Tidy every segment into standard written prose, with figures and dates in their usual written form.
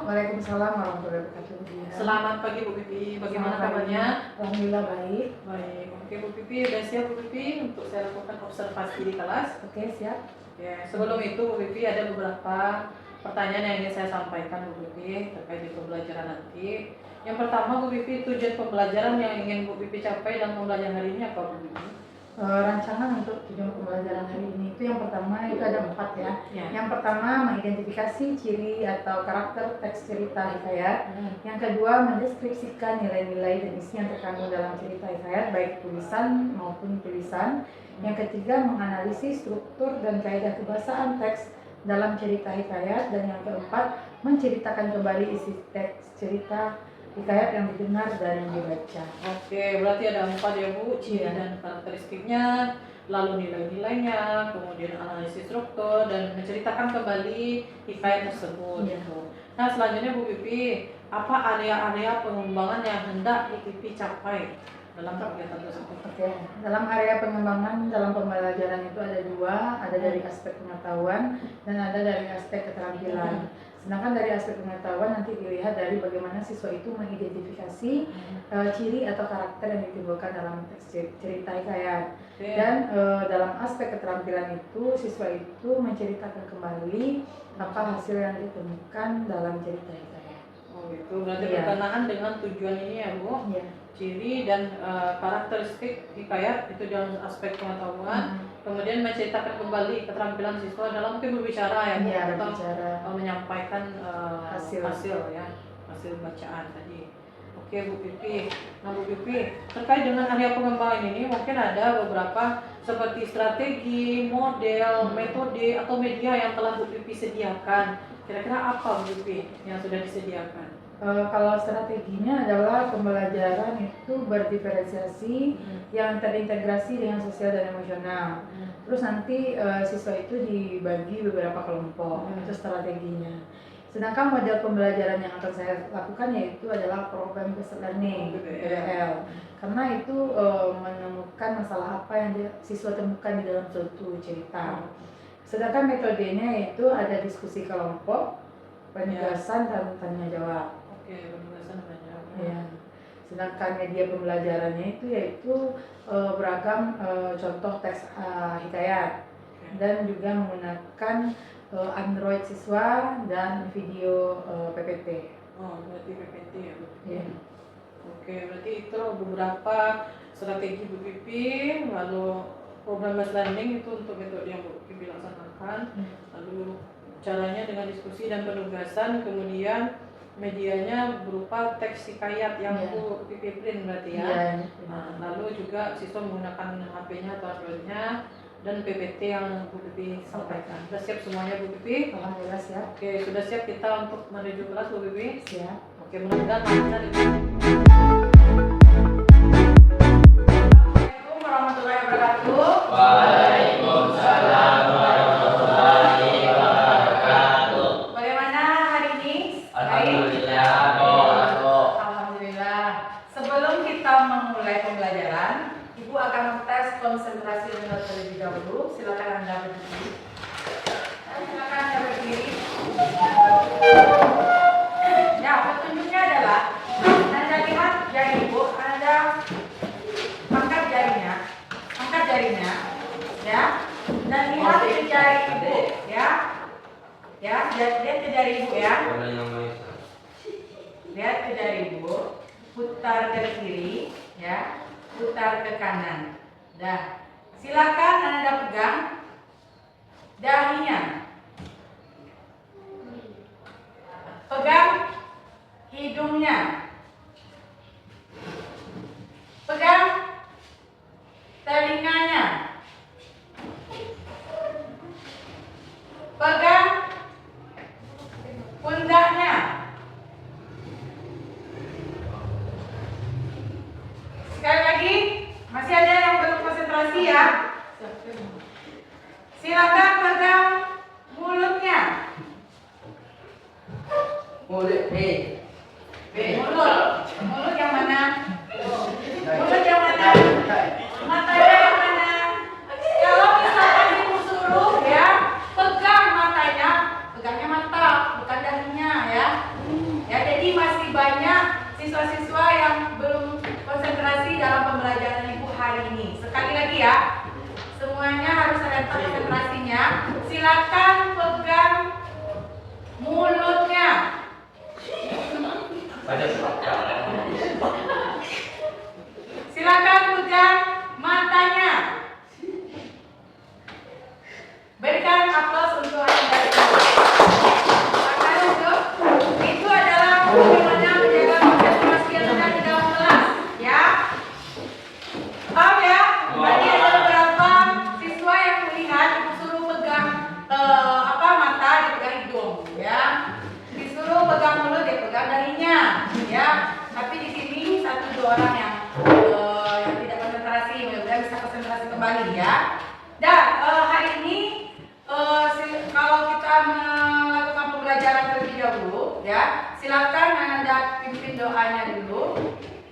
Waalaikumsalam warahmatullahi wabarakatuh. Selamat pagi Bu Pipi, bagaimana kabarnya? Alhamdulillah baik. Baik, oke Bu Pipi, udah siap Bu Pipi untuk saya lakukan observasi di kelas? Oke, siap. Ya, sebelum itu Bu Pipi ada beberapa pertanyaan yang ingin saya sampaikan Bu Pipi terkait di pembelajaran nanti. Yang pertama Bu Pipi, tujuan pembelajaran yang ingin Bu Pipi capai dalam pembelajaran hari ini apa Bu Pipi? Rancangan untuk tujuan pembelajaran hari ini itu yang pertama itu ada 4 ya. Yang pertama mengidentifikasi ciri atau karakter teks cerita hikayat. Yang kedua mendeskripsikan nilai-nilai dan isi yang terkandung dalam cerita hikayat baik tulisan maupun tulisan. Yang ketiga menganalisis struktur dan kaidah kebahasaan teks dalam cerita hikayat. Dan yang keempat menceritakan kembali isi teks cerita hikayat yang didengar dan yang dibaca. Oke, berarti ada 4 ya Bu, ciri dan karakteristiknya, lalu nilai-nilainya, kemudian analisis struktur, dan menceritakan kembali hikayat tersebut. Gitu. Nah, selanjutnya Bu Pipi, apa area-area pengembangan yang hendak Bu Pipi capai dalam kegiatan tersebut? Oke, dalam area pengembangan dalam pembelajaran itu ada 2, ada dari aspek pengetahuan dan ada dari aspek keterampilan. Sedangkan dari aspek pengetahuan nanti dilihat dari bagaimana siswa itu mengidentifikasi ciri atau karakter yang ditimbulkan dalam teks cerita hikayat. Dan dalam aspek keterampilan itu siswa itu menceritakan kembali apa hasil yang ditemukan dalam cerita hikayat. Oh gitu, berarti berkenaan dengan tujuan ini ya Bu. Ciri dan karakteristik hikayat itu dalam aspek pengetahuan, kemudian menceritakan kembali keterampilan siswa dalam mungkin berbicara ya, atau menyampaikan hasil ya, hasil bacaan tadi. Oke Bu Pipi, nah Bu Pipi terkait dengan area pengembangan ini mungkin ada beberapa seperti strategi, model, metode atau media yang telah Bu Pipi sediakan. Kira-kira apa Bu Pipi yang sudah disediakan? Kalau strateginya adalah pembelajaran itu berdiferensiasi yang terintegrasi dengan sosial dan emosional. Terus nanti siswa itu dibagi beberapa kelompok, itu strateginya. Sedangkan model pembelajaran yang akan saya lakukan yaitu adalah program based learning (PBL). Karena itu menemukan masalah apa yang siswa temukan di dalam suatu cerita. Sedangkan metodenya yaitu ada diskusi kelompok, penugasan dan tanya jawab. Oke, penugasan tanya jawab. Ya. Sedangkan media pembelajarannya itu yaitu beragam contoh teks hikayat dan juga menggunakan Android siswa dan video PPT. Oh, berarti PPT ya Bu? Iya. Oke, berarti itu beberapa strategi Bu Pipi, lalu program based learning itu untuk metode yang Bu Pipi laksanakan, lalu caranya dengan diskusi dan penugasan, kemudian medianya berupa teks hikayat yang Bu Pipi print berarti ya. Nah, lalu juga siswa menggunakan HP-nya atau Android-nya dan PPT yang Bu Pipi sampaikan. Sudah siap semuanya Bu Pipi? Alhamdulillah siap. Oke, sudah siap kita untuk menuju kelas Bu Pipi? Siap. Oke, mudah-mudahan lancar itu. Assalamualaikum warahmatullahi wabarakatuh. Waalaikumsalam warahmatullahi wabarakatuh. Bagaimana hari ini? Alhamdulillah. Alhamdulillah. Sebelum kita memulai pembelajaran, Ibu akan tes konsentrasi Anda terlebih dahulu. Silakan Anda berdiri. Silakan Anda berdiri. Ya, petunjuknya adalah Anda lihat jari Ibu, Anda angkat jarinya, ya, dan lihat ke jari Ibu, ya, lihat ke jari Ibu ya. Lihat ke jari Ibu, putar ke kiri, ya, putar ke kanan. Dah, silakan Anda pegang dahinya, pegang hidungnya, pegang telinganya, pegang pundaknya. Sekali lagi, masih ada yang belum konsentrasi ya. Silakan pegang mulutnya. Mulut Mulut yang mana? Mulut yang mana? Matanya yang mana? Kalau misalkan ibu suruh ya, pegang matanya, pegangnya mata, bukan dahinya ya. banyak siswa-siswa yang belum konsentrasi dalam pembelajaran Ibu hari ini. Sekali lagi ya, semuanya harus ada konsentrasinya. Silakan pegang mulutnya. Silakan pegang matanya. Berikan aplaus untuk Anda. Itu adalah bagaimana menjaga konsentrasi Anda di dalam kelas, ya. Paham ya? Tadi ada beberapa siswa yang melihat ibu suruh pegang mata, dipegang hidung, ya. Disuruh pegang mulut, dia pegang dahinya, ya. Tapi di sini 1-2 orang yang tidak konsentrasi, mudah-mudahan bisa konsentrasi kembali, ya. Dan hari ini kalau kita melakukan pembelajaran terlebih dahulu, ya, silakan Anda pimpin doanya dulu.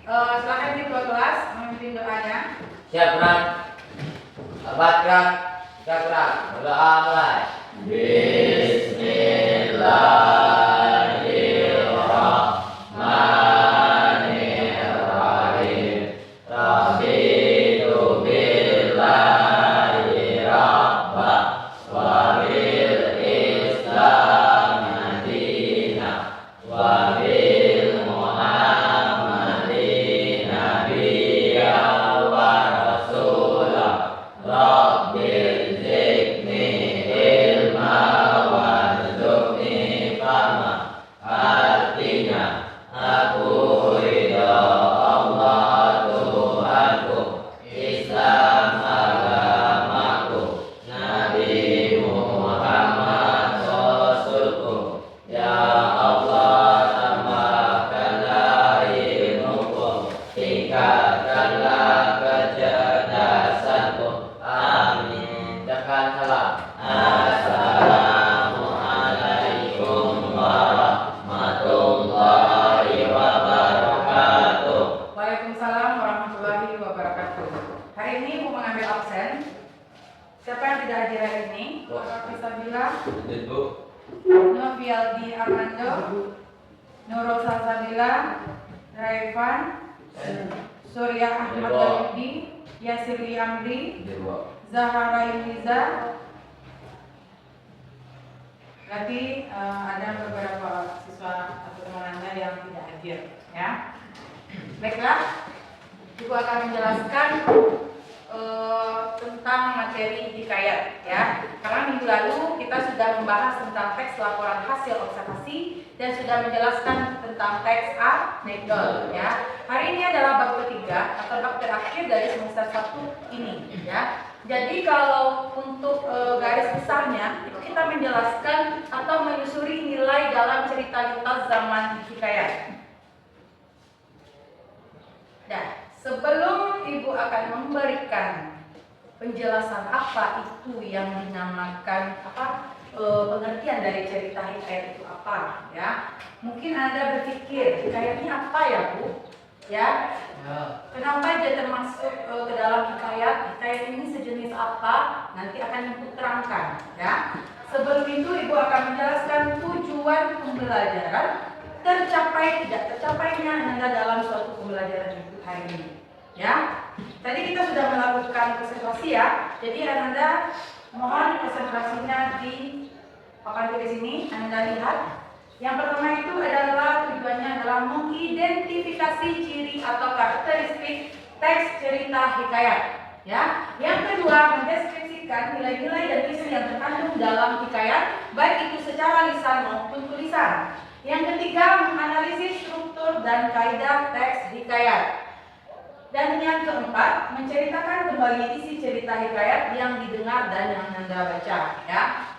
Silakan ketua kelas memimpin doanya. Siap, gerak. Abad gerak. Kita gerak. Berdoa mulai. Bismillahirrahmanirrahim. Raditu billahi rabba wa bil Islam madinah wa bil Muhammadin nabiyya wa rasulah. Rabbil zidni ilma warzuqni fahma. Artinya aku ridha Allah Tuhanku, Islam agamaku, Nabi Muhammad Rasulku. Ya Allah, tambahkanlah ilmuku, tingkatkanlah kecerdasanku. Amin. Tekan salam. Assalamualaikum warahmatullahi wabarakatuh. Waalaikumsalam warahmatullahi wabarakatuh. Hari ini Ibu mengambil absen. Siapa yang tidak hadir hari ini? Bapak Fisabila, Novialdi Armando, Nurul Salsabila, Raifan, Surya Ahmad Dayudi, Yasirli Amri, Zahara Yuliza. Berarti ada beberapa siswa atau teman Anda yang tidak hadir, ya. Baiklah, Ibu akan menjelaskan tentang materi hikayat, ya. Karena minggu lalu kita sudah membahas tentang teks laporan hasil observasi dan sudah menjelaskan tentang teks anekdot, ya. Hari ini adalah bab ketiga atau bab terakhir dari semester 1 ini, ya. Jadi kalau untuk garis besarnya itu kita menjelaskan atau menyusuri nilai dalam cerita lintas zaman hikayat. Nah, sebelum Ibu akan memberikan penjelasan apa itu yang dinamakan pengertian dari cerita hikayat itu apa, ya. Mungkin Anda berpikir hikayatnya apa ya, Bu? Ya. Kenapa dia termasuk ke dalam hikayat? Hikayat ini sejenis apa? Nanti akan Ibu terangkan, ya. Sebelum itu Ibu akan menjelaskan tujuan pembelajaran, tercapai tidak tercapainya Anda dalam suatu pembelajaran Ibu hari ini, ya. Tadi kita sudah melakukan konsentrasi, ya. Jadi Anda mohon konsentrasinya di papan tulis ini. Anda lihat. Yang pertama itu adalah tujuannya adalah mengidentifikasi ciri atau karakteristik teks cerita hikayat, ya. Yang kedua, mendeskripsikan nilai-nilai dan isi yang terkandung dalam hikayat, baik itu secara lisan maupun tulisan. Yang ketiga, menganalisis struktur dan kaidah teks hikayat. Dan yang keempat, menceritakan kembali isi cerita hikayat yang didengar dan yang Anda baca, ya.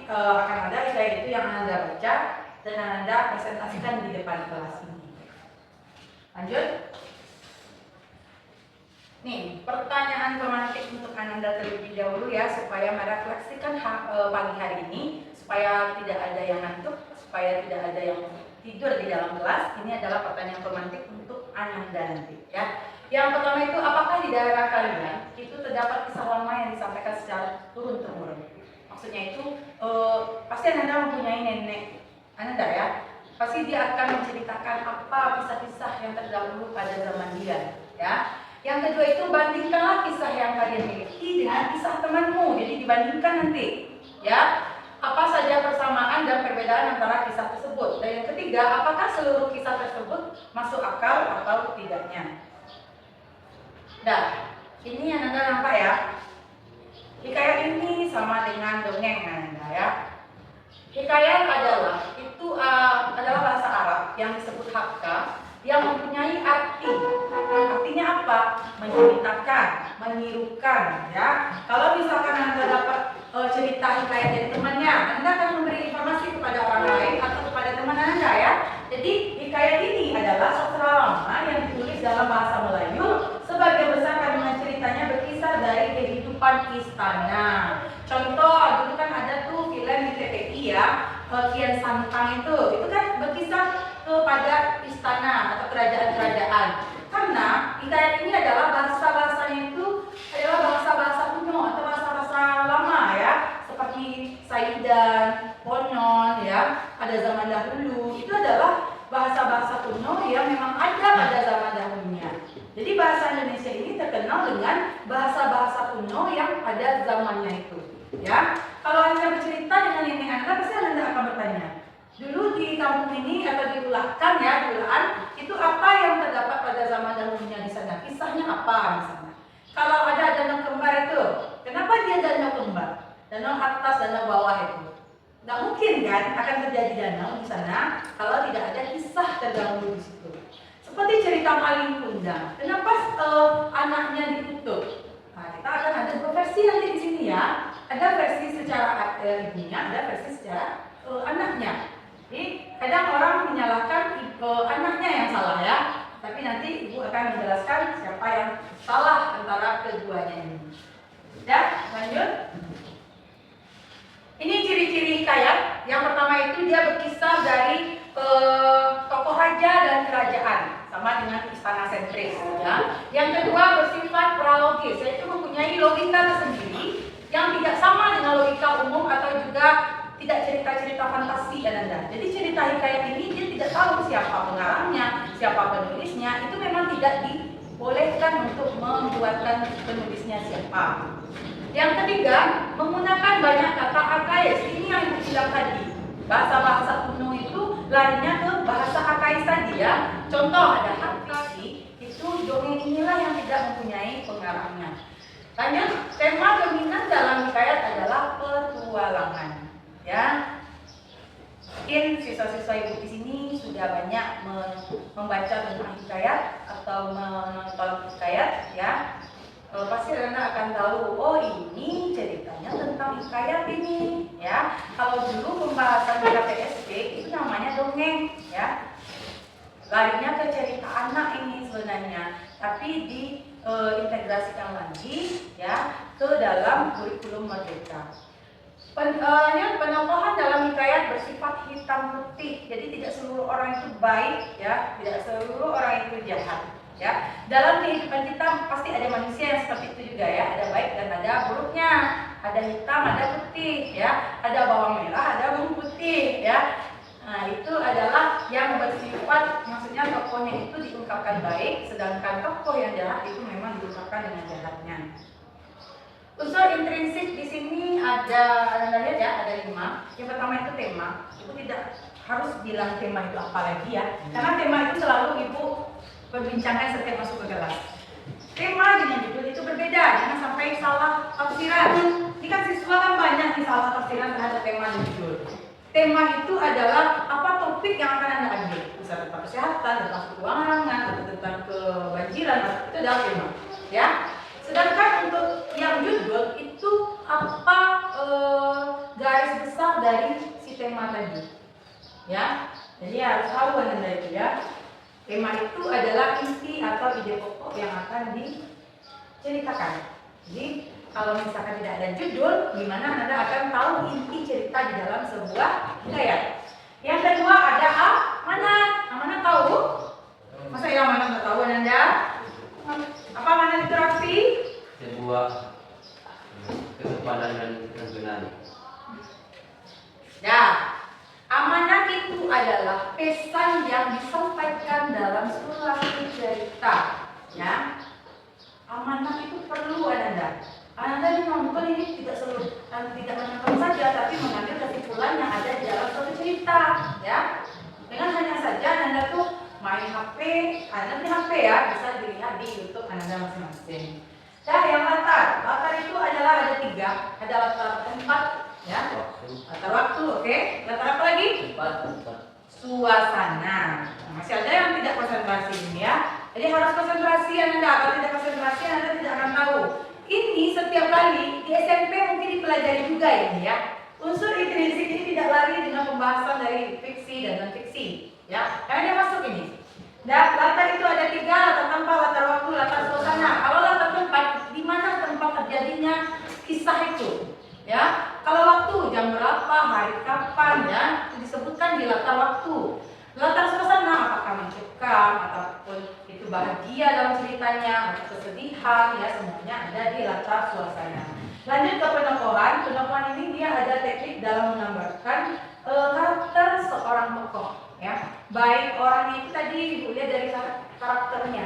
Akan ada hikayat itu yang Anda baca dan Anda presentasikan di depan kelas ini. Lanjut. Nih, pertanyaan pemantik untuk Anda terlebih dahulu, ya, supaya merefleksikan pagi hari ini, supaya tidak ada yang ngantuk, supaya tidak ada yang tidur di dalam kelas. Ini adalah pertanyaan pemantik untuk Anda nanti, ya. Yang pertama itu, apakah di daerah kalian itu terdapat kisah lama yang disampaikan secara turun-temurun? Maksudnya itu pasti Anda mempunyai nenek Anda, ya. pasti dia akan menceritakan apa kisah-kisah yang terdahulu pada zaman dia, ya. Yang kedua itu bandingkanlah kisah yang kalian miliki dengan kisah temanmu. Jadi dibandingkan nanti, ya. Apa saja persamaan dan perbedaan antara kisah tersebut. Dan yang ketiga, apakah seluruh kisah tersebut masuk akal atau tidaknya. Nah, ini yang Anda nampak ya. Hikayat ini sama dengan dongeng Anda ya. Hikayat adalah bahasa Arab yang disebut hakka yang mempunyai arti. Artinya apa? Menceritakan, menirukan ya. Kalau misalkan Anda dapat cerita hikayat dari temannya, Anda akan memberi informasi kepada orang lain atau kepada teman Anda ya. Jadi hikayat ini adalah sastra lama yang ditulis dalam bahasa Melayu. Sebagian besar kandungan ceritanya berkisar dari kehidupan istana. Contoh, dulu kan ada tuh film di TVRI ya, Kian Santang itu kan berkisar kepada istana atau kerajaan-kerajaan. Karena hikayat ini adalah bahasa-bahasanya itu adalah bahasa-bahasa kuno atau bahasa-bahasa lama ya, seperti Saidan, Ponon ya, pada zaman dahulu. Itu adalah bahasa-bahasa kuno yang memang ada pada zaman dahulunya. Jadi bahasa Indonesia ini terkenal dengan bahasa-bahasa kuno yang pada zamannya itu. Ya, kalau Anda bercerita dengan nenek Anda, pasti Anda akan bertanya, dulu di kampung ini atau di Ulakan ya, di Ulaan, itu apa yang terdapat pada zaman dahulunya di sana? Kisahnya apa misalnya? Kalau ada danau kembar itu, kenapa dia danau kembar? Danau atas, danau bawah itu. Nggak mungkin kan akan terjadi danau di sana kalau tidak ada kisah terdahulu di situ. Seperti cerita Maling Kundang. Kenapa anaknya dikutuk? Nah, kita akan ada dua versi nanti di sini ya. Ada versi secara ibunya, ada versi secara anaknya. Jadi kadang orang menyalahkan anaknya yang salah ya. Tapi nanti ibu akan menjelaskan siapa yang salah antara keduanya ini. Ya, lanjut. Ini ciri-ciri hikayat. Yang pertama itu dia berkisar dari tokoh raja dan kerajaan, sama dengan istana sentris ya. Yang kedua bersifat pralogis, yaitu mempunyai logika tersendiri yang tidak sama dengan logika umum atau juga tidak cerita-cerita fantasi Anda. Jadi cerita hikayat ini dia tidak tahu siapa pengarangnya, siapa penulisnya, itu memang tidak dibolehkan untuk membuatkan penulisnya siapa. Yang ketiga, menggunakan banyak kata arkais. Ini yang ibu bilang tadi. Bahasa-bahasa kuno itu larinya ke bahasa arkais tadi ya. Contoh ada haktisi, itu dongeng inilah yang tidak mempunyai pengarangnya. Lanjut, tema dominan dalam hikayat adalah petualangan. Ya, mungkin siswa-siswa ibu di sini sudah banyak membaca tentang hikayat atau menonton hikayat ya. Pasti Anda akan tahu, oh ini ceritanya tentang hikayat ini ya. Kalau dulu pembahasan di KPSP itu namanya dongeng ya. Larinya ke cerita anak ini sebenarnya, tapi diintegrasikan lagi ya ke dalam kurikulum merdeka. Penokohan dalam hikayat bersifat hitam putih, jadi tidak seluruh orang itu baik ya, tidak seluruh orang itu jahat. Ya, dalam kehidupan kita pasti ada manusia yang seperti itu juga ya, ada baik dan ada buruknya, ada hitam, ada putih ya, ada bawang merah, ada bawang putih ya. Nah, itu adalah yang bersifat, maksudnya tokohnya itu diungkapkan baik, sedangkan tokoh yang jahat itu memang diungkapkan dengan jahatnya. Unsur intrinsik di sini ada, Anda lihat ya, ada 5. Yang pertama itu tema. Ibu tidak harus bilang tema itu apa lagi ya, karena tema itu selalu ibu perbincangkan setiap masuk ke kelas. Tema dengan judul itu berbeda, jangan sampai salah tafsiran. Ini kan siswa kan banyak nih salah tafsiran terhadap tema dan judul. Tema itu adalah apa topik yang akan Anda ambil, misalnya tentang kesehatan, tentang keuangan, atau tentang kebanjiran, itu adalah tema. Ya. Sedangkan untuk yang judul itu apa garis besar dari si tema tadi. Ya. Jadi harus tahu Anda itu ya. Tema itu adalah inti atau ide pokok yang akan diceritakan. Jadi kalau misalkan tidak ada judul, gimana Anda akan tahu inti cerita di dalam sebuah hikayat. Yang kedua ada amanat. Amanat tahu? Masa yang amanat nggak tahu Anda? Apa amanat itu Rafi? Sebuah kesepadan dan kebenaran. Ya, amanat itu adalah pesan yang disampaikan dalam suatu cerita. Ya, amanah itu perlu Ananda. Ananda ini nonton ini tidak menonton saja, tapi mengambil kesimpulan yang ada di dalam suatu cerita. Ya, dengan hanya saja Ananda tuh main HP, Ananda punya HP ya, bisa dilihat di YouTube Ananda masing-masing. Nah, yang latar itu adalah ada 3, ada latar tempat, ya, latar waktu, oke. Latar apa lagi? Suasana. Nah, masih ada yang tidak konsentrasi ini ya. Jadi harus konsentrasi Anda. Kalau tidak konsentrasi Anda tidak akan tahu. Ini setiap kali di SMP mungkin dipelajari juga ini ya. Unsur intrinsik ini tidak lari dengan pembahasan dari fiksi dan non fiksi. Ya, karena dia masuk ini. Nah, latar itu ada 3, latar tempat, latar waktu, latar suasana. Kalau latar tempat, di mana tempat terjadinya kisah itu? Ya, kalau waktu jam berapa, hari kapan ya, itu disebutkan di latar waktu. Latar suasana apakah mencekam ataupun itu bahagia dalam ceritanya atau kesedihan ya, semuanya ada di latar suasana. Lanjut ke penokohan. Penokohan ini dia ada teknik dalam menggambarkan karakter seorang tokoh ya. Baik orangnya itu tadi Ibu lihat dari karakternya.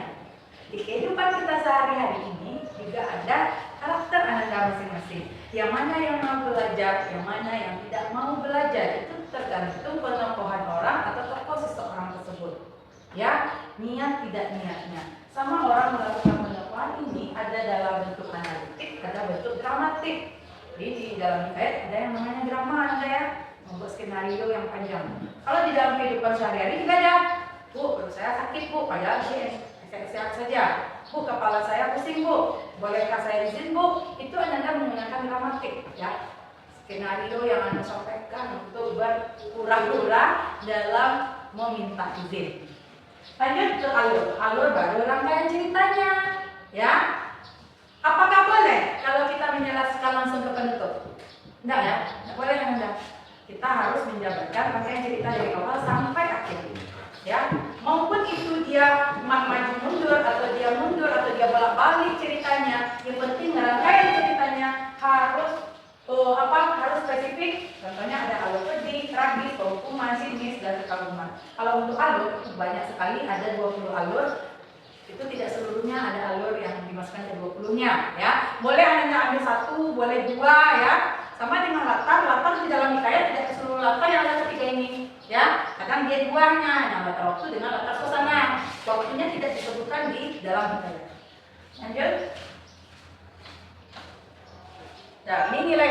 Di kehidupan kita sehari-hari ini juga ada karakter Anda masing-masing. Yang mana yang mau belajar, yang mana yang tidak mau belajar, itu tergantung penokohan orang atau tokoh seseorang tersebut. Ya, niat tidak niatnya. Sama orang melakukan penokohan ini ada dalam bentuk analitik, ada bentuk dramatik. Jadi di dalam hikayat ada yang namanya drama, Anda ya, membuat skenario yang panjang. Kalau di dalam kehidupan sehari-hari juga ada, Bu, perut saya sakit Bu, padahal sih sehat-sehat saja. Bu, kepala saya pusing Bu, bolehkah saya izin Bu? Itu Anda menggunakan dramatik ya. Skenario yang Anda sampaikan untuk berpura-pura dalam meminta izin. Lanjut ke alur. Alur baru rangkaian ceritanya ya. Apakah boleh kalau kita menjelaskan langsung ke penutup? Enggak ya? Enggak boleh Anda. Kita harus menjabarkan rangkaian cerita dari awal sampai akhir. Ya, maupun itu dia maju mundur atau dia mundur atau dia bolak-balik ceritanya, yang penting rangkaian ceritanya harus harus spesifik. Contohnya ada alur pedih, tragis, penghukuman, sinis, dan kekaguman. Kalau untuk alur itu banyak sekali, ada 20 alur. Itu tidak seluruhnya ada alur yang dimasukkan ke 20-nya ya. Boleh Anda ambil 1, boleh 2 ya. Sama dengan latar di dalam hikayat tidak seluruh latar yang ada ketiga ini ya. Kadang dia 2-nya. Nah, latar waktu dengan latar suasana. Waktunya tidak disebutkan di dalam hikayat. Lanjut. Nah, ini nilai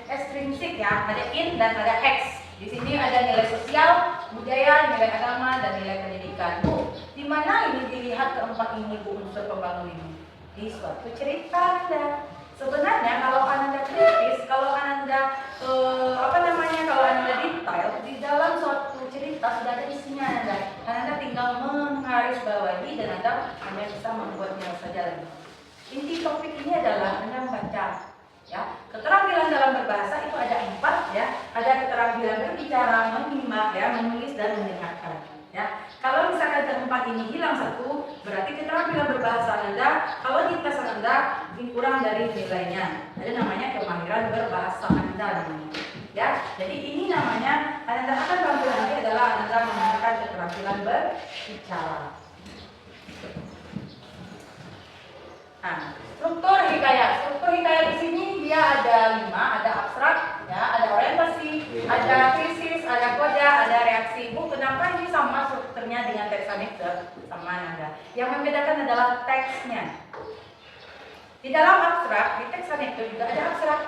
ekstrinsik ya. Ada in dan ada X. Di sini ada nilai sosial, budaya, nilai agama, dan nilai pendidikan. Bu, di mana ini dilihat keempat ini Bu unsur pembangun ini? Di suatu cerita Anda. Sebenarnya kalau Anda kritis, kalau Anda kalau Anda detail di dalam suatu cerita sudah ada isinya Anda tinggal menggarisbawahi dan Anda bisa membuatnya saja lagi. Inti topik ini adalah Anda membaca. Ya, keterampilan dalam berbahasa itu ada 4 ya. Ada keterampilan berbicara, menyimak ya, menulis dan mendengarkan. Ya, kalau misalkan keempat ini hilang 1, berarti keterampilan berbahasa Anda, kalau di tes Anda kurang dari nilainya. Ada namanya kemahiran berbahasa Anda namanya. Ya, jadi ini namanya Anda akan tampil nanti adalah Anda menggunakan keterampilan berbicara. Nah, struktur hikayat. Struktur hikayat di sini dia ada 5, ada abstrak, ya, ada orientasi, ada krisis, ada koda, ada reaksi. Bu, kenapa ini sama strukturnya dengan teks anekdot? Sama Anda. Yang membedakan adalah teksnya. Di dalam abstrak, di teks anekdot juga ada abstrak.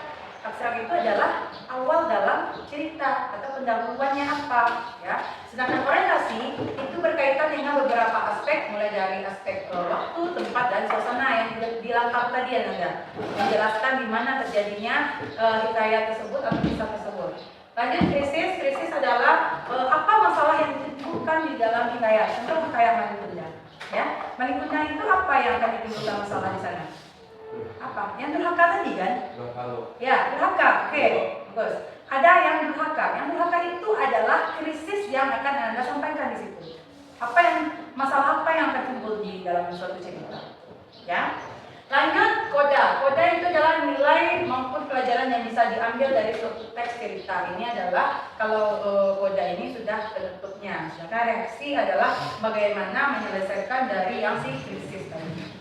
Abstrak itu adalah awal dalam cerita atau pendahuluannya apa, ya. Sedangkan orientasi itu berkaitan dengan beberapa aspek, mulai dari aspek waktu, tempat, dan suasana yang dilengkap tadi Anda, menjelaskan di mana terjadinya hikayat tersebut atau kisah tersebut. Lanjut krisis adalah apa masalah yang ditimbulkan di dalam hikayat. Contoh hikayat Malikunda, ya. Malikunda itu apa yang akan ditimbulkan masalah di sana? Apa? Yang durhaka tadi kan? Ya, durhaka. Oke, bagus. Ada yang durhaka. Yang durhaka itu adalah krisis yang akan Anda sampaikan di situ. Masalah apa yang akan timbul di dalam suatu cerita? Ya. Lanjut koda. koda itu adalah nilai maupun pelajaran yang bisa diambil dari suatu teks cerita. Ini adalah kalau koda ini sudah bentuknya. Sedangkan reaksi adalah bagaimana menyelesaikan dari yang si krisis tadi.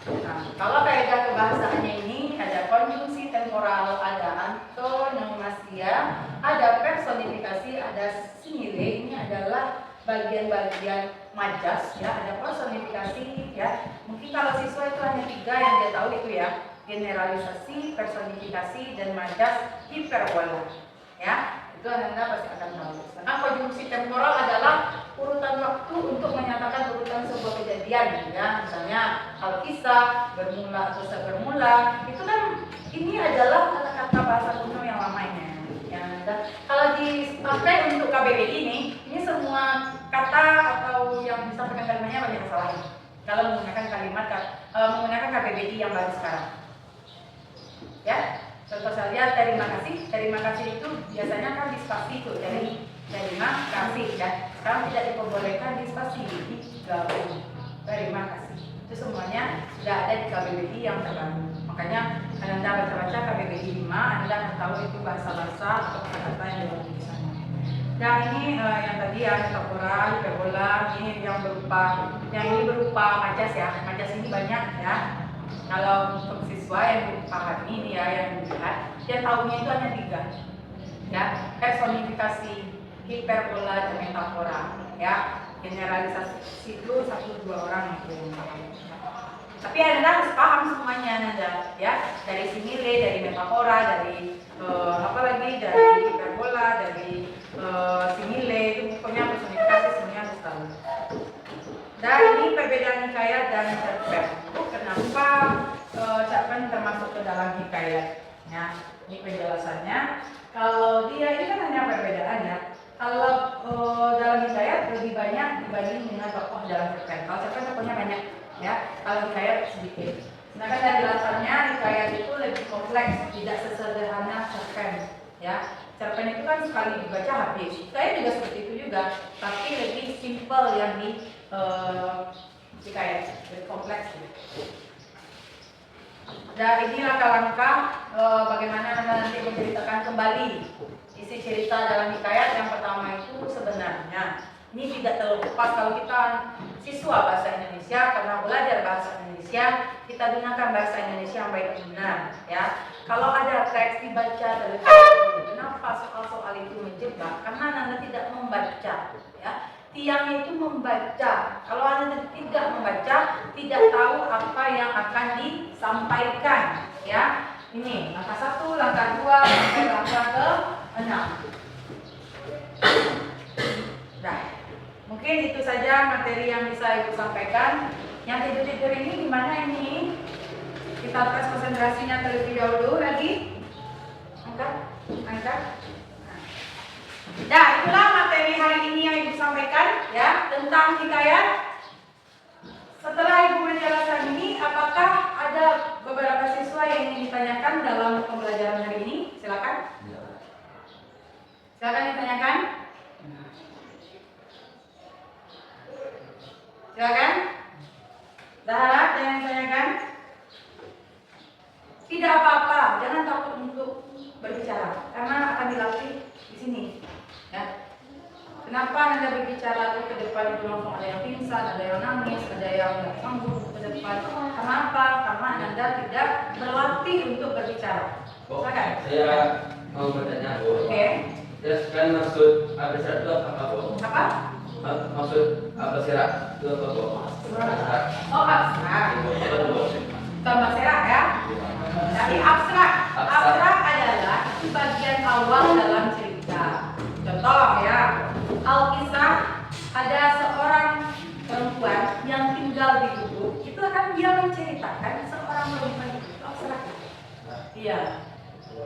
Nah, kalau kaidah kebahasaannya ini ada konjungsi temporal, ada antonomasia, ada personifikasi, ada simile. Ini adalah bagian-bagian majas ya, ada personifikasi ya. Mungkin kalau siswa itu hanya 3 yang dia tahu itu ya, generalisasi, personifikasi, dan majas hiperbola ya. Itu Anda pasti akan tahu. Nah, konjungsi temporal adalah urutan waktu untuk menyatakan urutan sebuah kejadian ya. Misalnya Alkisah, bermula atau sebermula. Itu kan ini adalah kata-kata bahasa kuno yang lamanya. Ya, kalau dipakai untuk KBBI ini semua kata atau yang bisa pakai kalimatnya banyak masalah. Kalau menggunakan kalimat menggunakan KBBI yang baru sekarang. Ya. Contoh saya terima kasih itu biasanya kan di spasi itu terima kasih ya. Sekarang tidak diperbolehkan di spasi, digabung. Terima kasih. Itu semuanya sudah ada di KBBI yang terbaru. Makanya Anda baca-baca KBBI 5, Anda akan tahu itu bahasa-bahasa atau kata-kata yang dibawa di sana. Nah ini yang tadi ya, metafora, hiperbola, ini yang ini berupa majas ya. Majas ini banyak ya. Kalau untuk siswa yang pahami ini ya, yang dilihat, dia tahunya itu hanya 3 ya, personifikasi, hiperbola, dan metafora ya. Generalisasi itu 1-2 orang yang paham. Tapi Anda harus paham semuanya Anda ya, dari simile, dari metafora, dari dari hiperbola, dari simile, itu pokoknya personifikasi semuanya harus tahu. Dan ini perbedaan hikayat dan cerpen. Kenapa cerpen termasuk ke dalam hikayat? Ya, ini penjelasannya. Kalau dia ini kan hanya perbedaan ya. Kalau dalam hikayat lebih banyak dibanding dengan tokoh dalam cerpen. Kalau cerpen tokohnya banyak ya, kalau hikayat sedikit. Sedangkan dari latarnya hikayat itu lebih kompleks, tidak sesederhana cerpen. Ya, cerpen itu kan sekali dibaca habis. Hikayat juga seperti itu juga, tapi lebih simple yang di hikayat, lebih kompleks. Dan ini langkah-langkah bagaimana nanti menceritakan kembali isi cerita dalam hikayat. Yang pertama itu sebenarnya ini tidak terlepas kalau kita siswa bahasa Indonesia, karena belajar bahasa Indonesia kita gunakan bahasa Indonesia yang baik dan benar ya. Kalau ada teks dibaca terlebih dahulu, kenapa soal-soal itu menjebak? Karena Anda tidak membaca ya. Tiang itu membaca. Kalau Anda tidak membaca, tidak tahu apa yang akan disampaikan ya. Ini langkah 1, langkah 2, sampai langkah ke-6. Nah, mungkin itu saja materi yang bisa Ibu sampaikan. Yang tidur-tidur ini gimana ini? Kita tes konsentrasinya terlebih dahulu lagi. Angkat. Nah, itulah materi hari ini yang Ibu sampaikan ya, tentang hikayat. Setelah Ibu menjelaskan ini, apakah ada beberapa siswa yang ingin ditanyakan dalam pembelajaran hari ini? Silakan. Silakan ditanyakan. Silakan. Zahra, jangan ditanyakan. Tidak apa-apa, jangan takut untuk berbicara, karena akan dilatih di sini. Ya. Kenapa Anda berbicara ke depan itu langsung ada yang pingsan, ada yang nangis, ada yang nggak sanggup ke depan? Kenapa? Karena Anda tidak berlatih untuk berbicara. Silakan. Saya mau bertanya, Bu. Oke. Jelaskan maksud abesrat itu apa, Bu? Apa? Maksud abesrat itu apa, Bu? Oh, abstrak. Tambah serak ya. Jadi abstrak adalah bagian awal dalam cerita. Contoh ya, Alkisah, ada seorang perempuan yang tinggal di gubuk. Itu akan dia menceritakan seorang perempuan itu abstrak. Iya.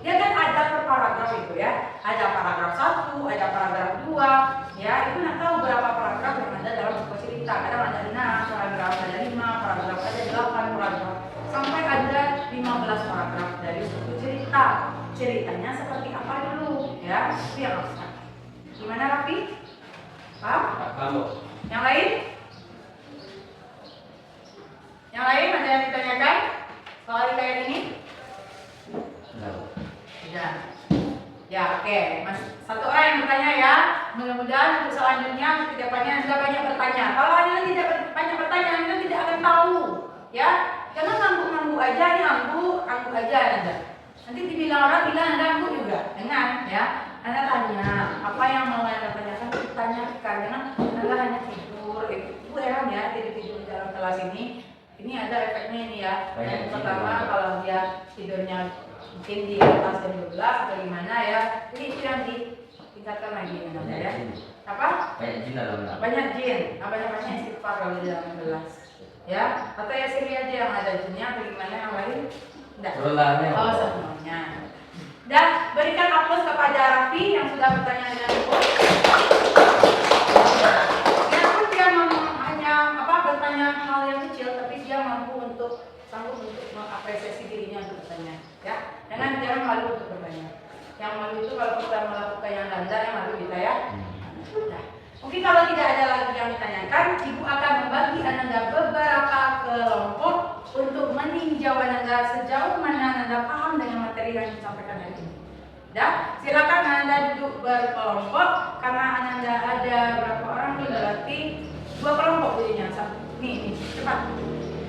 Dia kan ada per paragraf itu ya. Ada paragraf 1, ada paragraf 2. Ya, itu nggak tahu berapa paragraf yang ada dalam sebuah cerita. Kadang ada 6 paragraf, ada 5 paragraf, ada 8 paragraf. Sampai ada 15 paragraf dari suatu cerita. Ceritanya seperti apa dulu ya, itu yang abstrak. Gimana Raffi? Paham? Kamu. Yang lain? Yang lain ada yang ditanyakan? Kalau kayak ini? Tidak. Ya, oke. Mas, satu orang yang bertanya ya. Mudah-mudahan untuk selanjutnya tidak banyak bertanya. Kalau Anda tidak banyak bertanya, Anda tidak akan tahu. Ya, jangan ngangguk-ngangguk aja, ini angguk aja Anda. Nanti dibilang orang bilang Anda angguk juga. Jangan ya. Anda tanya, apa yang mau Anda tanyakan, tanyakan. Jangan Anda hanya tidur. Ibu heran ya, tidur di dalam kelas ini. Ini ada efeknya ini ya. Yang pertama kalau dia tidurnya mungkin di atas jam 12 atau gimana ya. Ini itu yang ditingkatkan lagi ya. Apa? Banyak jin dalam kelas. Banyak jin. Banyak istighfar kalau di dalam kelas. Ya, atau ya sini aja yang ada jinnya atau gimana yang lain. Enggak. Oh, semuanya. Dan berikan aplaus kepada Raffi yang sudah bertanya dengan ibu. Biarpun dia hanya bertanya hal yang kecil, tapi dia sanggup untuk mengapresiasi dirinya untuk bertanya. Ya, jangan malu untuk bertanya. Yang malu itu kalau kita melakukan yang landar, yang malu kita ya. Nah, mungkin kalau tidak ada lagi yang ditanyakan, ibu akan membagi Ananda beberapa kelompok untuk meninjau Ananda sejauh mana Ananda paham dengan materi yang disampaikan hari ini. Ya, silakan Ananda duduk berkelompok karena Ananda ada berapa orang nih, berarti 2 kelompok jadinya. Nih, cepat.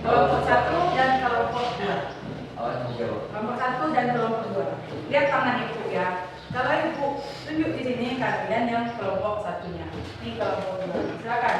Kelompok 1 dan kelompok 2. Kelompok 1 dan kelompok 2. Lihat tangan ibu ya. Kalau ibu tunjuk di sini kalian yang kelompok 1-nya. Ini kelompok 2. Silakan.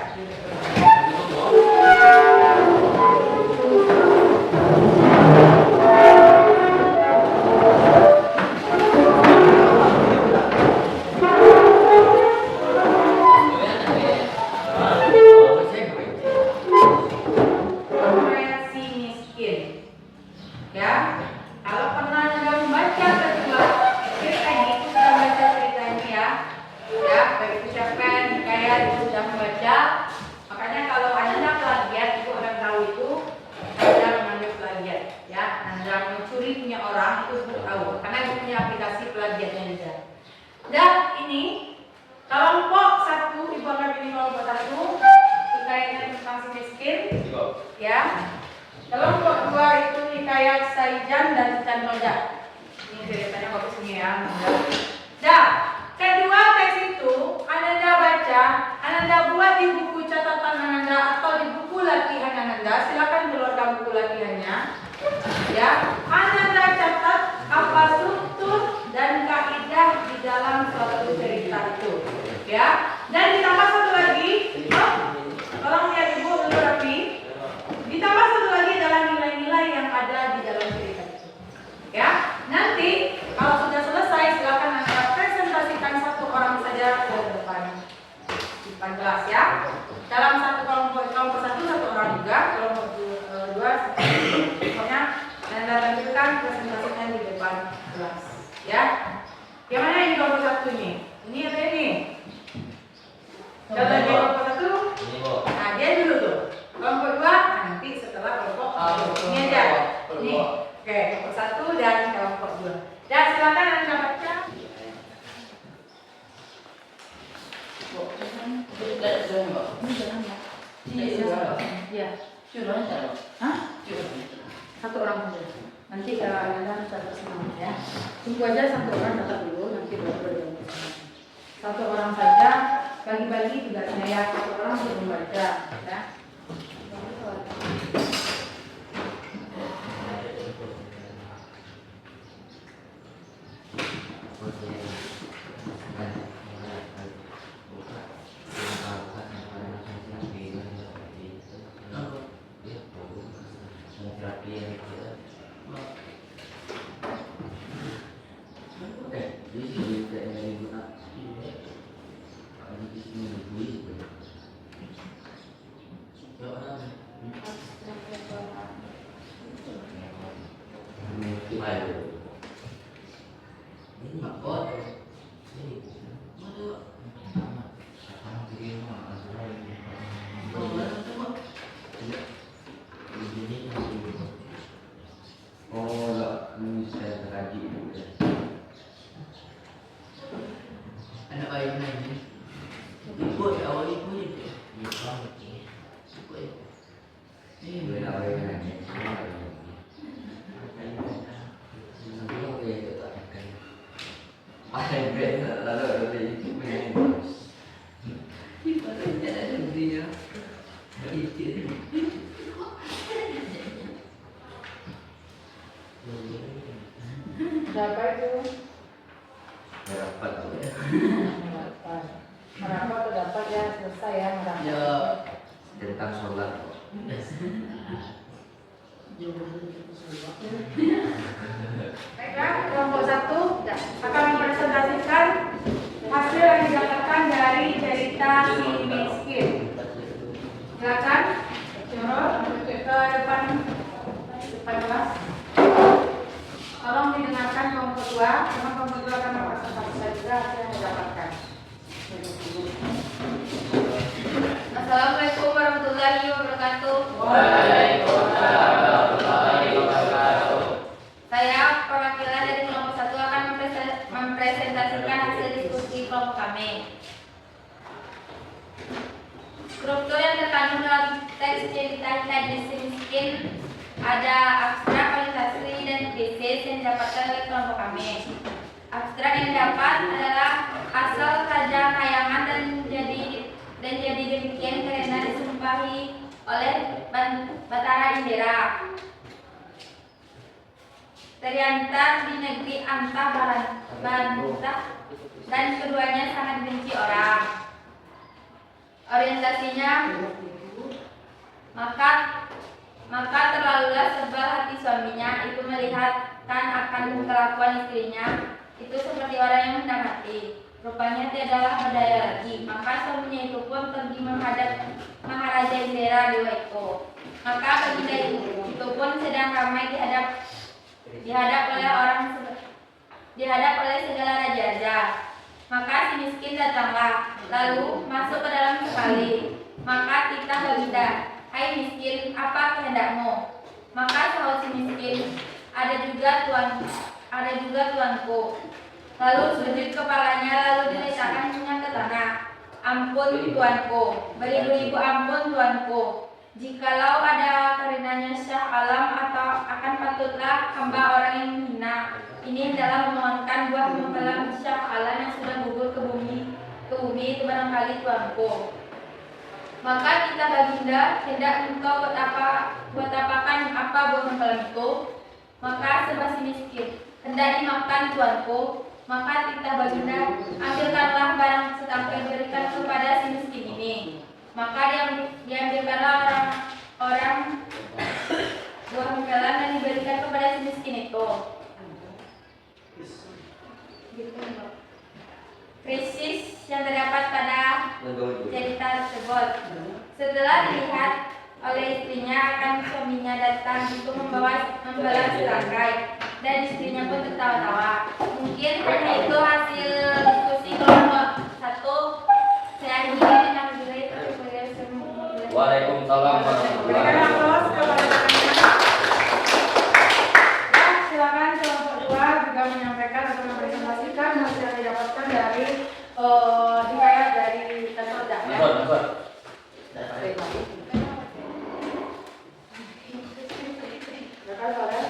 Iya. Berapa itu? Merapat. Merapat. Merapat atau dapat ya selesai ya merapat. Ya. Tentang sholat. Baiklah, kelompok 1 akan mempresentasikan hasil yang didapatkan dari cerita si miskin. Silakan, Joro, ke depan kelas. Tolong didengarkan kelompok 2, karena kelompok 2 akan mempresentasikan juga hasil yang didapatkan. Assalamualaikum warahmatullahi wabarakatuh. Waalaikumsalam warahmatullahi wabarakatuh. Saya perwakilan dari kelompok 1 akan mempresentasikan hasil diskusi kelompok kami. Struktur yang terkandung dalam teks cerita Hadis Si Miskin ada abstrak, orientasi, dan krisis yang didapatkan oleh kelompok kami. Abstrak yang didapat adalah asal saja kayangan dan jadi demikian karena disumpahi oleh Batara Indira. Terlantar di negeri Antah Bantah dan keduanya sangat benci orang. Orientasinya maka terlalulah sebal hati suaminya itu melihatkan akan kelakuan istrinya itu seperti orang yang hendak mati. Rupanya tiadalah berdaya lagi, maka suaminya itu pun pergi menghadap Maharaja Indra Dewa itu. Maka baginda itu pun sedang ramai dihadap oleh segala raja-raja. Maka si miskin datanglah, lalu masuk ke dalam sekali. Maka titah baginda, hai miskin, apa kehendakmu? Maka sahut si miskin, ada juga tuanku. Lalu sujud kepalanya, lalu diletakkannya ke tanah. Ampun tuanku, beribu-ribu ampun tuanku. Jikalau ada karenanya syah alam atau akan patutlah hamba orang yang menghina. Ini adalah memohonkan buah mengkelam syah alam yang sudah gugur ke bumi itu barangkali tuanku. Maka kita baginda, hendak engkau buat apakan apa buah mengkelam itu? Maka sebab si miskin, hendak dimakan tuanku. Maka titah baginda, ambilkanlah barang setangkai berikan kepada si miskin ini. Maka diambilkanlah orang buah mengkelam dan diberikan kepada si miskin itu. Krisis yang terdapat pada cerita tersebut. Setelah dilihat oleh istrinya akan suaminya datang untuk membalas serangkai, dan istrinya pun tertawa-tawa. Mungkin hanya itu hasil diskusi kelompok 1. Saya akhiri dengan Waalaikumsalam warahmatullahi wabarakatuh. Silakan kelompok 2 juga menyampaikan atau mempresentasikan hasil yang didapatkan dari hikayat dari Tanah Dakyat. Betul. Silakan Soalnya.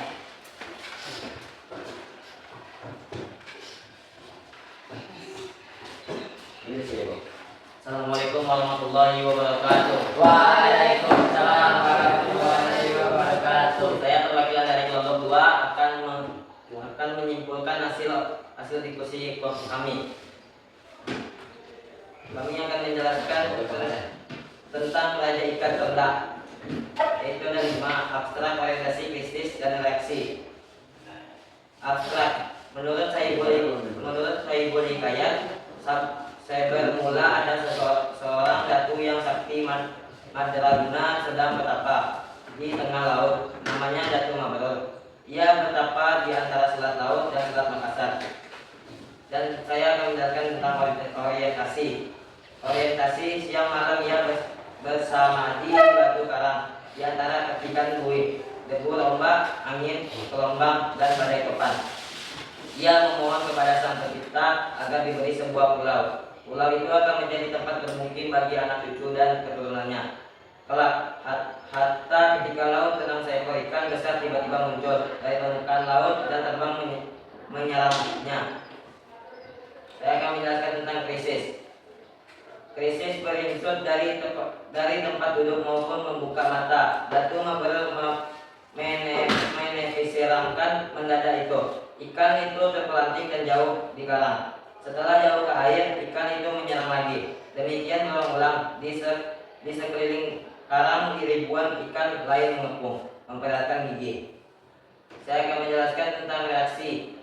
Ini sih, Bu. Assalamualaikum warahmatullahi wabarakatuh. Waalaikumsalam warahmatullahi wabarakatuh. Saya perwakilan dari kelompok 2 akan menyimpulkan hasil diskusi kelompok kami. Kami akan menjelaskan tentang Raja Ikan Tondak, yaitu ada 5: abstrak, orientasi, krisis, dan reaksi. Abstrak, menurut Saibul Hikayat, saya bermula ada seorang datu yang sakti Madraguna sedang bertapa di tengah laut, namanya Datu Mabrur. Ia bertapa di antara Selat Laut dan Selat Makassar. Dan saya akan menjelaskan tentang orientasi. Orientasi, siang malam ia bersama di batu karang di antara ketikan buih, debu ombak, angin, gelombang, dan badai topan. Ia memohon kepada Sang Pencipta agar diberi sebuah pulau. Pulau itu akan menjadi tempat bermukim bagi anak cucu dan keturunannya. Kelak, hatta ketika laut tenang seekor ikan besar tiba-tiba muncul dari permukaan laut dan terbang menyelamatnya. Saya akan menjelaskan tentang krisis. krisis berinsut dari tempat duduk maupun membuka mata. Datu menefisirangkan mendadak itu. Ikan itu terpelanting dan jauh di karang. Setelah jauh ke air, ikan itu menyerang lagi. Demikian berulang-ulang di sekeliling karang ribuan ikan lain mengepung, memperlihatkan gigi. Saya akan menjelaskan tentang reaksi.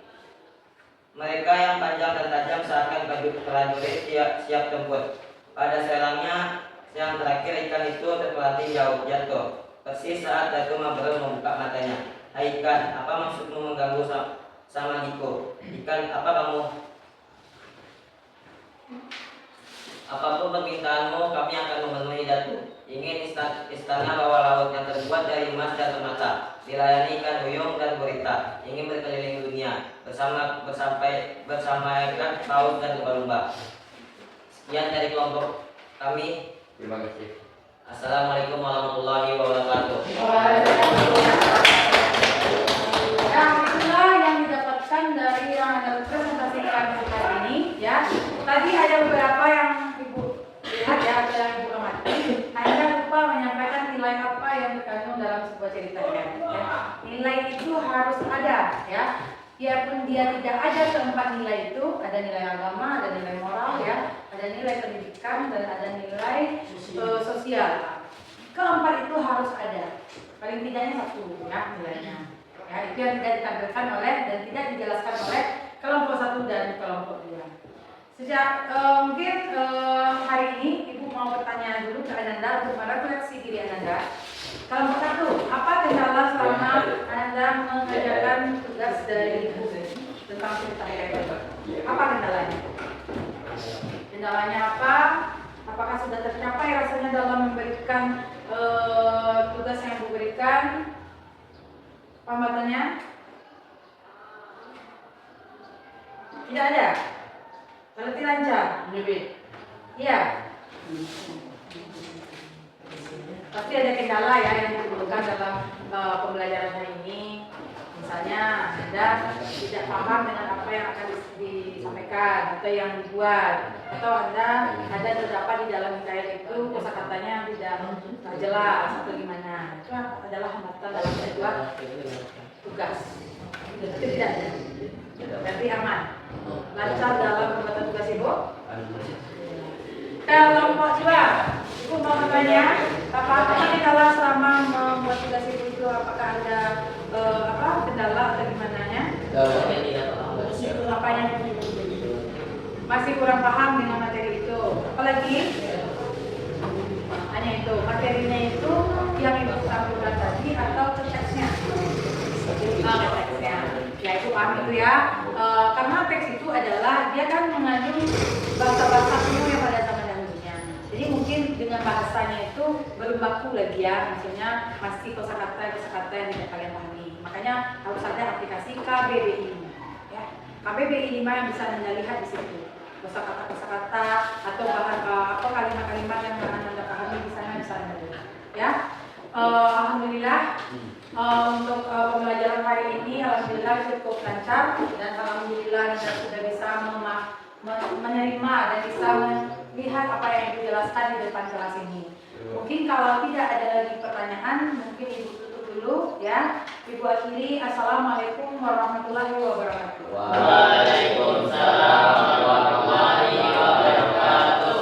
Mereka yang panjang dan tajam seakan prajurit siap tempur. Pada serangnya yang terakhir ikan itu terpelanting jatuh. Persis saat Datu Mabrur membuka matanya. Hai ikan, apa maksudmu mengganggu sama Niko? Ikan, apa kamu? Apapun permintaanmu, kami akan memenuhi Datu. Ingin istana bawah laut yang terbuat dari emas dan permata, dilayani ikan duyung dan gurita. Ingin berkeliling dunia bersama ikan paus dan lumba-lumba. Sekian dari kelompok kami. Terima kasih. Assalamualaikum warahmatullahi wabarakatuh. Nah, itulah yang didapatkan dari yang Anda presentasikan hari ini, ya. Tadi ada beberapa yang Ibu lihat, ya, ada yang Ibu amati. Anda lupa menyampaikan nilai apa yang terkandung dalam sebuah ceritanya. Ya. Nilai itu harus ada, ya. Biarpun dia tidak ada keempat nilai itu, ada nilai agama, ada nilai moral, ya, ada nilai pendidikan, dan ada nilai sosial. Keempat itu harus ada. Paling tidaknya satu, ya, nilainya. Ya, itu yang tidak ditampilkan oleh dan tidak dijelaskan oleh kelompok 1 dan kelompok 2. Sejak mungkin hari ini Ibu mau bertanya dulu ke Ananda untuk merefleksi diri Ananda. Kelompok 1, apa kendala selama Ananda mengerjakan tugas dari Ibu tentang cerita itu? Apa kendalanya? Kendalanya apa? Apakah sudah tercapai rasanya dalam memberikan tugas yang Ibu berikan? Hambatannya? Tidak ada. Berarti lancar. Iya. Pasti ada kendala, ya, yang ditimbulkan dalam pembelajaran hari ini. Misalnya Anda tidak paham dengan apa yang akan disampaikan atau yang dibuat, atau Anda ada terdapat di dalam hikayat itu kosakatanya tidak jelas atau gimana. Itu adalah hambatan dalam sebuah tugas. Itu tidak ada. Berarti aman. Lancar dalam pembuatan tugas Ibu. Kelompok 2, Ibu mau bertanya, apa kendala selama membuat tugas Ibu itu? Apakah ada kendala atau gimana nya? Apanya? Masih kurang paham dengan materi itu. Apalagi? Hanya itu, materinya itu yang Ibu sampaikan tadi atau teksnya? Teksnya. Ya, itu paham itu, ya. Karena teks itu adalah dia kan mengandung bahasa-bahasa kuno yang pada zaman dahulunya. Jadi mungkin dengan bahasanya itu belum baku lagi, ya. Maksudnya masih kosakata yang tidak kalian pahami. Makanya harus ada aplikasi KBBI, ya. KBBI 5 yang bisa Anda lihat di situ. Kosakata atau kalimat-kalimat yang Anda pahami di sana bisa Anda lihat, ya. Alhamdulillah. Untuk pembelajaran hari ini alhamdulillah cukup lancar, dan alhamdulillah Anda sudah bisa menerima dan bisa melihat apa yang Ibu jelaskan di depan kelas ini. Mungkin kalau tidak ada lagi pertanyaan, mungkin Ibu tutup dulu, ya. Ibu akhiri. Assalamualaikum warahmatullahi wabarakatuh. Waalaikumsalam warahmatullahi wabarakatuh.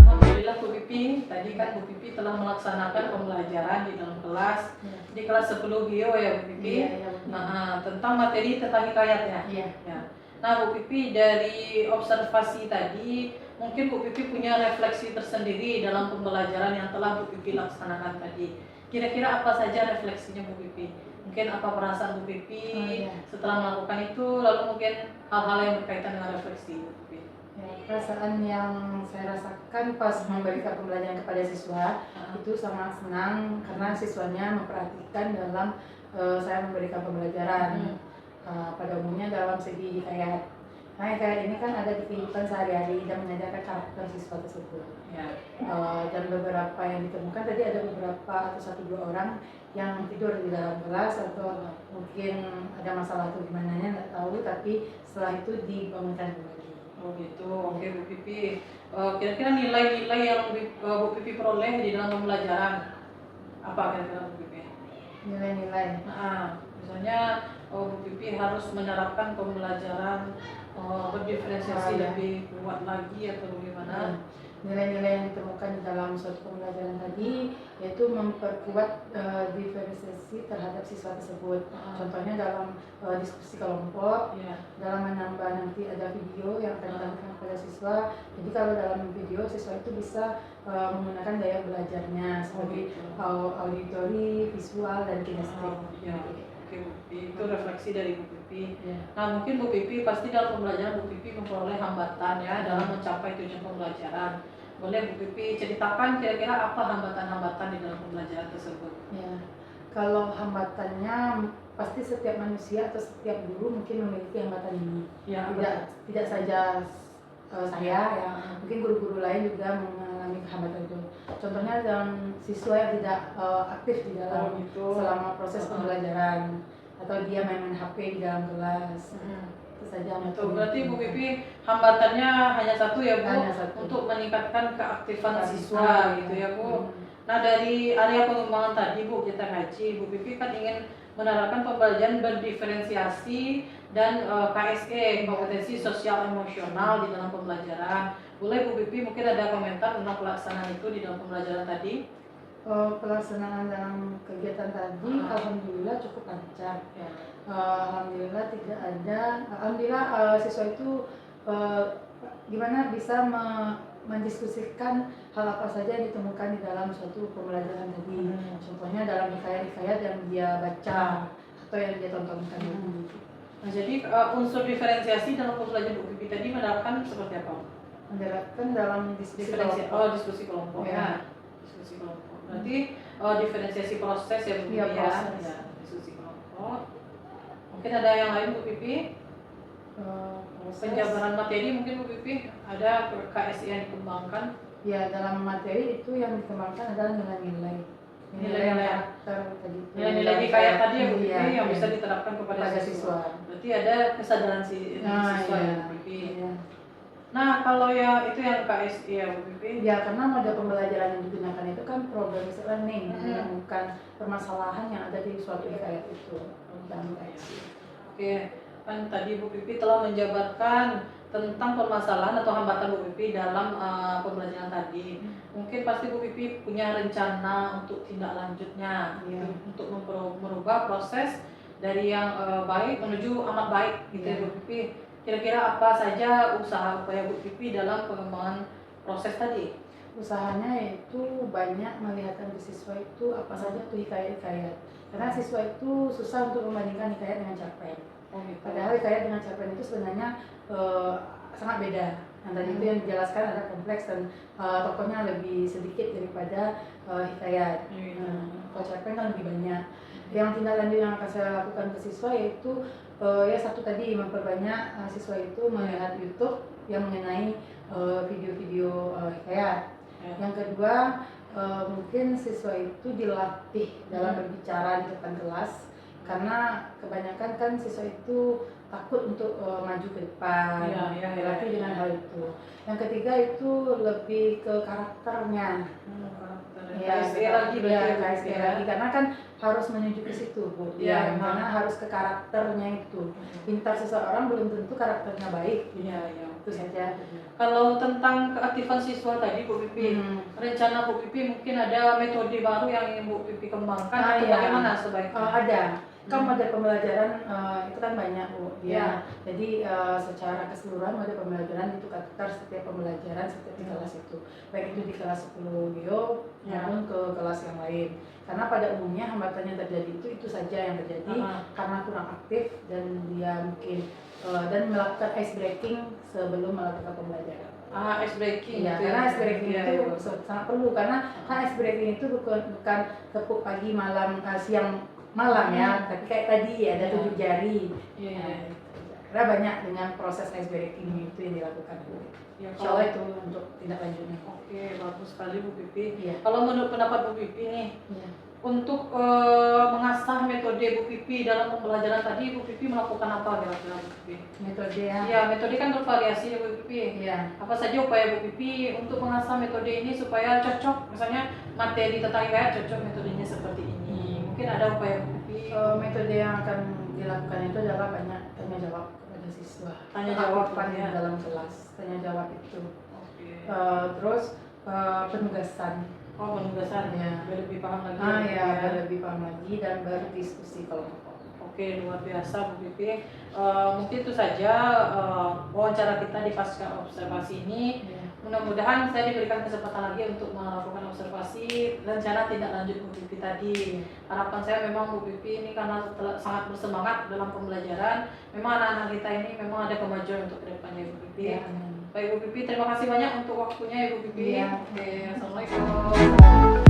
Alhamdulillah Bu Pipi, tadi kan Bu Pipi telah melaksanakan pembelajaran di dalam kelas, di kelas 10 Gio, ya Bu Pipi. Iya. Nah, tentang materi tentang hikayatnya. Iya. Ya. Nah, Bu Pipi, dari observasi tadi, mungkin Bu Pipi punya refleksi tersendiri dalam pembelajaran yang telah Bu Pipi laksanakan tadi. Kira-kira apa saja refleksinya Bu Pipi? Mungkin apa perasaan Bu Pipi setelah melakukan itu, lalu mungkin hal-hal yang berkaitan dengan refleksi Bu Pipi. Ya, perasaan yang saya rasakan pas memberikan pembelajaran kepada siswa itu sangat senang karena siswanya memperhatikan dalam saya memberikan pembelajaran. Pada umumnya dalam segi hikayat. Nah, hikayat ini kan ada di kehidupan sehari-hari dan mengajarkan karakter siswa tersebut. Ya. Dan beberapa yang ditemukan tadi ada beberapa atau 1-2 orang yang tidur di dalam kelas atau mungkin ada masalah atau gimana nggak tahu, tapi setelah itu dibangunkan lagi. Oh gitu, oke Bu Pipi. Kira-kira nilai-nilai yang Bu Pipi peroleh di dalam pembelajaran apa kira-kira Bu Pipi? Nilai-nilai. Nah, misalnya Bu Pipi harus menerapkan pembelajaran berdiferensiasi Ya. lebih kuat lagi atau bagaimana? Nilai-nilai yang ditemukan di dalam suatu pembelajaran tadi yaitu memperkuat diferensiasi terhadap siswa tersebut. Contohnya dalam diskusi kelompok, Ya. dalam menambah nanti ada video yang akan ditampilkan kepada siswa. Jadi kalau dalam video siswa itu bisa menggunakan daya belajarnya sebagai auditori, visual, dan kinestetik. Oh, ya. Oke Bu Pipi, itu refleksi dari Bu Pipi. Ya. Nah mungkin Bu Pipi pasti dalam pembelajaran Bu Pipi memperoleh hambatan ya dalam mencapai tujuan pembelajaran. Boleh Bu Pipi ceritakan kira-kira apa hambatan-hambatan di dalam pembelajaran tersebut? Ya, kalau hambatannya pasti setiap manusia atau setiap guru mungkin memiliki hambatan ini. Ya, Tidak saja saya ya, mungkin guru-guru lain juga mengalami hambatan itu. Contohnya dalam siswa yang tidak aktif di dalam selama proses pembelajaran atau dia main-main HP di dalam kelas. Itu saja hambatan. Itu berarti Bu Pipi hambatannya hanya satu ya Bu, Hanya satu. untuk meningkatkan keaktifan Keaktifan. siswa gitu ya Bu. Nah dari area pengembangan tadi Bu kita kaji, Bu Pipi kan ingin menerapkan pembelajaran berdiferensiasi dan KSE, kompetensi sosial emosional di dalam pembelajaran. Boleh Bu Pipi mungkin ada komentar tentang pelaksanaan itu di dalam pembelajaran tadi? Pelaksanaan dalam kegiatan tadi alhamdulillah cukup lancar. Ya. Alhamdulillah tidak ada. Alhamdulillah siswa itu gimana bisa mendiskusikan hal apa saja yang ditemukan di dalam suatu pembelajaran tadi. Contohnya dalam hikayat-hikayat yang dia baca atau yang dia tontonkan. Nah, jadi unsur diferensiasi dalam pembelajaran Bu Pipi tadi menerapkan seperti apa? Menerapkan dalam diskusi Diferensiasi, kelompok. diskusi kelompok Ya. ya. Diskusi kelompok. Berarti diferensiasi proses ya Bu Pipi Iya, ya. proses. Ya, diskusi kelompok. Mungkin ada yang lain Bu Pipi? Proses. Penjabaran materi mungkin Bu Pipi ada KSI yang dikembangkan. Ya, dalam materi itu yang dikembangkan adalah nilai-nilai. Nilai-nilai karakter tadi. Nilai-nilai hikayat tadi ya Bu Pipi Iya, yang iya. bisa diterapkan kepada Pada siswa. siswa. Berarti ada kesadaran siswa ya Bu Pipi. Iya. Nah, kalau yang itu yang KSI ya Bu Pipi. Ya, karena mode pembelajaran yang digunakan itu kan problem learning, bukan permasalahan yang ada di suatu hikayat itu. Bukan Oke, kan tadi Bu Pipi telah menjabarkan tentang permasalahan atau hambatan Bu Pipi dalam pembelajaran tadi. Mungkin pasti Bu Pipi punya rencana untuk tindak lanjutnya, Iya. untuk merubah proses dari yang baik menuju amat baik, gitu ya Iya. Bu Pipi. Kira-kira apa saja usaha upaya Bu Pipi dalam pengembangan proses tadi? Usahanya itu banyak melihatkan ke siswa itu apa saja tuh hikayat-hikayat. Karena siswa itu susah untuk membandingkan hikayat dengan cerpen. Oh gitu. Padahal hikayat dengan cerpen itu sebenarnya sangat beda. Yang tadi itu yang dijelaskan ada kompleks dan tokohnya lebih sedikit daripada hikayat. Kalau cerpen kan lebih banyak. Yang tindak lanjut yang akan saya lakukan ke siswa yaitu ya satu tadi memperbanyak siswa itu melihat YouTube yang mengenai video-video hikayat. Yang kedua mungkin siswa itu dilatih dalam berbicara di depan kelas karena kebanyakan kan siswa itu takut untuk maju ke depan, dilatih dengan hal itu. Yang ketiga itu lebih ke karakternya. KSE lagi karena kan harus menuju ke situ Bu. Karena harus ke karakternya itu. Pintar seseorang belum tentu karakternya baik. Itu saja. Kalau tentang keaktifan siswa tadi Bu Pipi, rencana Bu Pipi mungkin ada metode baru yang ingin Bu Pipi kembangkan atau bagaimana sebaiknya? Ada. Kan mode pembelajaran itu kan banyak Bu. Jadi secara keseluruhan mode pembelajaran itu karakter setiap pembelajaran setiap di kelas itu. Baik itu di kelas 10 bio maupun ke kelas yang lain. Karena pada umumnya hambatan yang terjadi itu saja yang terjadi karena kurang aktif dan dia mungkin dan melakukan ice breaking sebelum melakukan pembelajaran. Ice breaking. Ya, karena ice breaking itu sangat perlu karena ice breaking itu bukan tepuk pagi malam siang malam ya, tapi kayak tadi ada 7 jari. Karena banyak dengan proses ice breaking itu yang dilakukan. Insya Allah itu untuk tindak lanjutnya. Oke, bagus sekali Bu Pipi. Iya. Kalau menurut pendapat Bu Pipi nih, untuk mengasah metode Bu Pipi dalam pembelajaran tadi, Bu Pipi melakukan apa kira-kira Bu Pipi? Metode ya. Ya, metode kan bervariasi ya Bu Pipi. Iya. Apa saja upaya Bu Pipi untuk mengasah metode ini supaya cocok, misalnya materi tentang IKR cocok metodenya seperti ini. Mungkin ada upaya Bu Pipi. Metode yang akan dilakukan itu adalah banyak tanya jawab kepada siswa. Tanya jawab, Keaktifan ya. dalam kelas. Tanya jawab itu. Oke. Terus penugasan. Oh, penugasan Ya. biar lebih paham lagi. Biar lebih paham lagi dan berdiskusi kelompok. Oke, luar biasa Bu Pipi. Mungkin itu saja wawancara kita di pasca observasi ini. Mudah-mudahan saya diberikan kesempatan lagi untuk melakukan observasi rencana tindak lanjut Bu Pipi tadi. Harapan saya memang Bu Pipi ini karena sangat bersemangat dalam pembelajaran. Memang anak-anak kita ini memang ada kemajuan untuk kedepannya Bu Pipi. Ya. Baik Bu Pipi, terima kasih banyak untuk waktunya ya Bu Pipi. Iya. Oke, assalamualaikum.